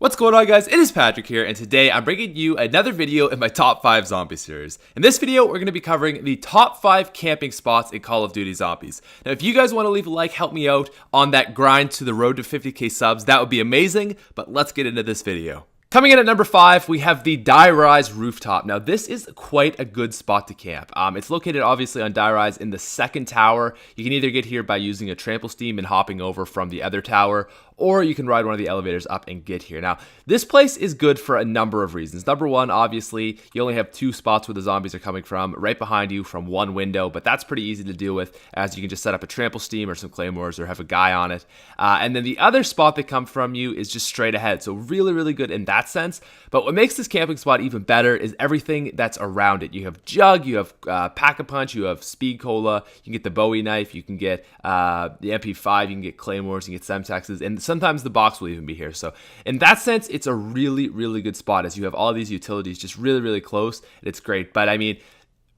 What's going on, guys? It is Patrick here, and today I'm bringing you another video in my top 5 zombie series. In this video, we're going to be covering the top 5 camping spots in Call of Duty Zombies. Now, if you guys want to leave a like, help me out on that grind to the road to 50k subs, that would be amazing, but let's get into this video. Coming in at number 5, we have the Die Rise Rooftop. Now, this is quite a good spot to camp. It's located obviously on Die Rise in the second tower. You can either get here by using a trample steam and hopping over from the other tower, or you can ride one of the elevators up and get here. Now, this place is good for a number of reasons. Number one, obviously, you only have 2 spots where the zombies are coming from, right behind you from one window, but that's pretty easy to deal with, as you can just set up a trample steam or some claymores or have a guy on it. And then the other spot that come from you is just straight ahead, so really, really good in that sense. But what makes this camping spot even better is everything that's around it. You have Jug, you have Pack-a-Punch, you have Speed Cola, you can get the Bowie knife, you can get the MP5, you can get claymores, you can get Semtexes, and sometimes the box will even be here. So in that sense, it's a really, really good spot, as you have all these utilities just really, really close, and it's great. But I mean,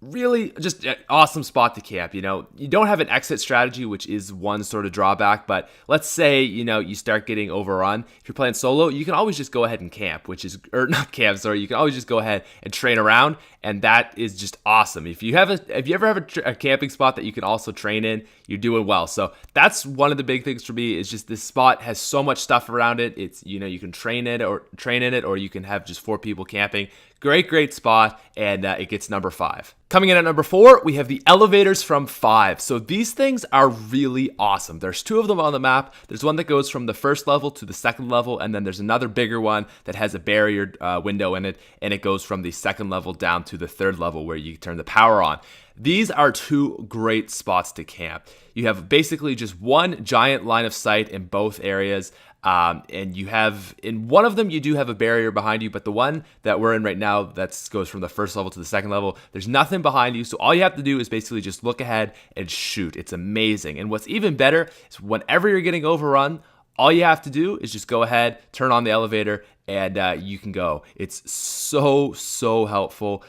really just an awesome spot to camp. You know, you don't have an exit strategy, which is one sort of drawback, but let's say, you know, you start getting overrun. If you're playing solo, you can always just go ahead and camp, or not camp, sorry, you can always just go ahead and train around, and that is just awesome. If you ever have a camping spot that you can also train in, you're doing well. So that's one of the big things for me, is just this spot has so much stuff around it. It's, you know, you can train in it, or you can have just 4 people camping. Great spot, and it gets number 5. Coming in at number 4, we have the elevators from 5. So these things are really awesome. There's 2 of them on the map. There's one that goes from the first level to the second level, and then there's another bigger one that has a barrier window in it, and it goes from the second level down to the third level where you turn the power on. These are 2 great spots to camp. You have basically just one giant line of sight in both areas. And you have, in one of them, you do have a barrier behind you, but the one that we're in right now, that goes from the first level to the second level, there's nothing behind you, so all you have to do is basically just look ahead and shoot. It's amazing. And what's even better is whenever you're getting overrun, all you have to do is just go ahead, turn on the elevator, and you can go. It's so helpful,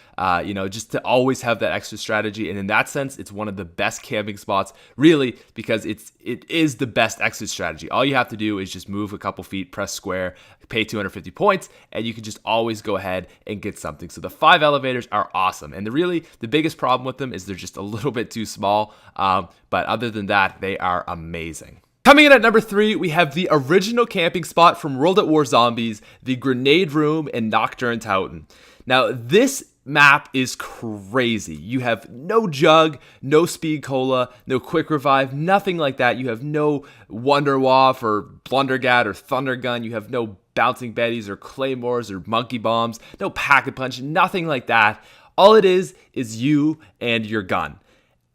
you know, just to always have that extra strategy. And in that sense, it's one of the best camping spots, really, because it is the best exit strategy. All you have to do is just move a couple feet, press square, pay 250 points, and you can just always go ahead and get something. So the 5 elevators are awesome. And the biggest problem with them is they're just a little bit too small. But other than that, they are amazing. Coming in at number 3, we have the original camping spot from World at War Zombies, the Grenade Room in Nachturntauten. Now, this map is crazy. You have no Jug, no Speed Cola, no Quick Revive, nothing like that. You have no Wunderwaffe or Blundergat or Thunder Gun. You have no Bouncing Betties or Claymores or Monkey Bombs, no Pack-a-Punch, nothing like that. All it is you and your gun.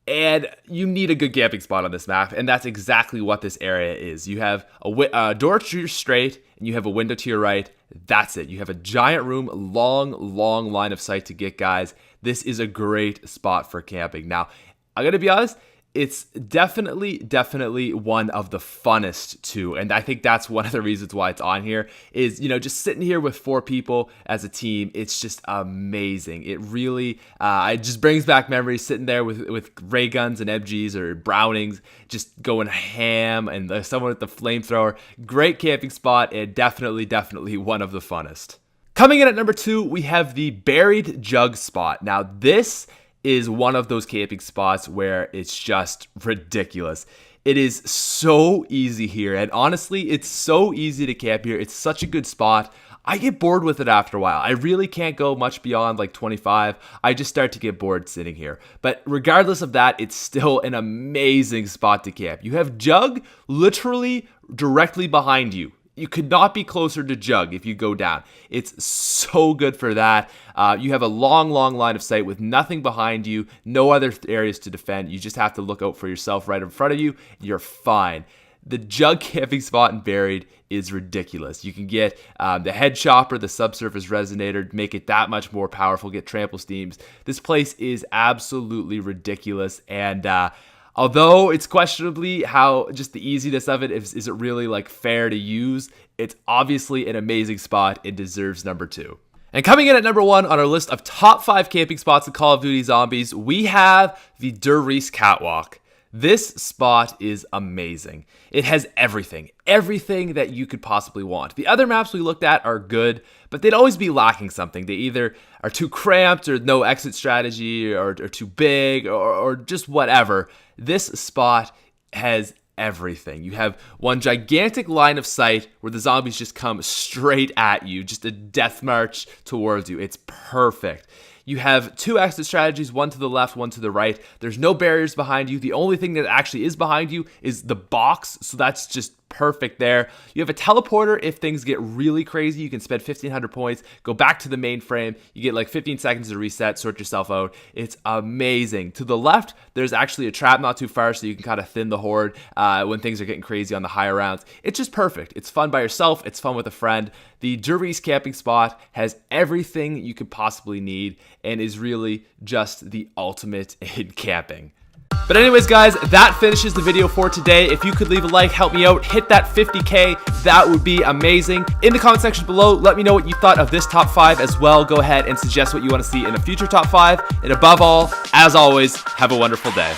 And you need a good camping spot on this map, and that's exactly what this area is. You have a door to your straight, and you have a window to your right. That's it. You have a giant room, long line of sight to get guys. This is a great spot for camping. Now, I'm going to be honest, it's definitely one of the funnest too, and I think that's one of the reasons why it's on here, is, you know, just sitting here with 4 people as a team, it's just amazing. It really it just brings back memories, sitting there with ray guns and MGs or Brownings, just going ham, and someone with the flamethrower. Great camping spot, and definitely one of the funnest. Coming in at number 2, we have the Buried Jug spot. Now, this is one of those camping spots where it's just ridiculous. It is so easy here, and honestly, it's so easy to camp here. It's such a good spot. I get bored with it after a while. I really can't go much beyond like 25. I just start to get bored sitting here. But regardless of that, it's still an amazing spot to camp. You have Jug literally directly behind you. You could not be closer to Jug if you go down. It's so good for that. You have a long line of sight with nothing behind you, no other areas to defend. You just have to look out for yourself right in front of you. You're fine. The Jug camping spot in Buried is ridiculous. You can get the head chopper, the subsurface resonator, make it that much more powerful, get trample steams. This place is absolutely ridiculous, and although it's questionably how just the easiness of it, is it really like fair to use, it's obviously an amazing spot. It deserves number 2. And coming in at number 1 on our list of top 5 camping spots in Call of Duty Zombies, we have the Der Riese Catwalk. This spot is amazing. It has everything that you could possibly want. The other maps we looked at are good, but they'd always be lacking something. They either are too cramped or no exit strategy or too big or just whatever. This spot has everything. You have one gigantic line of sight where the zombies just come straight at you, just a death march towards you. It's perfect. You have two exit strategies, one to the left, one to the right. There's no barriers behind you. The only thing that actually is behind you is the box, so that's just perfect there. You have a teleporter if things get really crazy. You can spend 1,500 points, go back to the main frame. You get like 15 seconds to reset, sort yourself out. It's amazing. To the left, there's actually a trap not too far, so you can kind of thin the horde when things are getting crazy on the higher rounds. It's just perfect. It's fun by yourself. It's fun with a friend. The Der-Riese camping spot has everything you could possibly need and is really just the ultimate in camping. But anyways, guys, that finishes the video for today. If you could leave a like, help me out, hit that 50K, that would be amazing. In the comment section below, let me know what you thought of this top 5 as well. Go ahead and suggest what you want to see in a future top 5. And above all, as always, have a wonderful day.